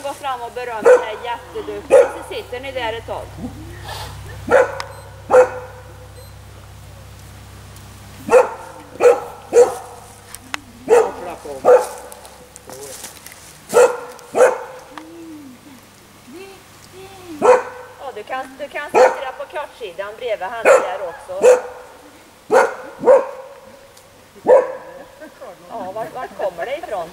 gå fram och berömma dig jätteduktigt, så sitter ni där ett tag. Du kan sitta på kortsidan bredvid henne där också. Ja, vart kommer det ifrån?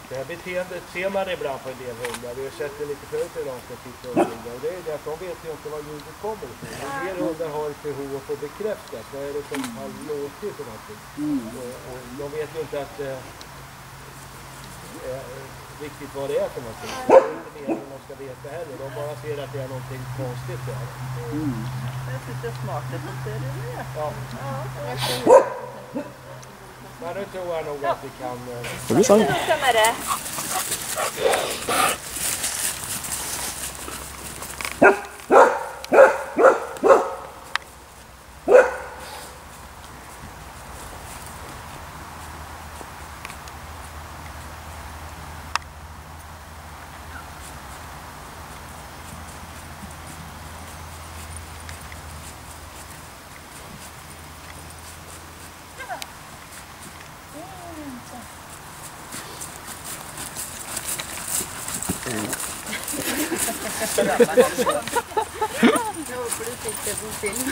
Det här beteendet ser man ibland på en del hundar. Vi har sett det lite förut hur de ska titta och rygga. Och det är det att de vet ju inte vad ljudet kommer ifrån. En del hundar har ett behov att få bekräftat. Vad är det som har låtit för någonting? Och de vet ju inte att riktigt vad det är för någonting. Det är inte meningen att de ska veta heller. De bara ser att det är någonting konstigt där. Jag tycker det är smart att det är det. Ja. Men nu tror jag nog att vi kan... Hur är det? Jag hoppas du fick det på film.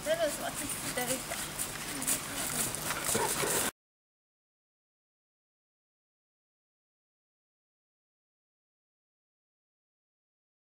Det är väl som att det sitter ute.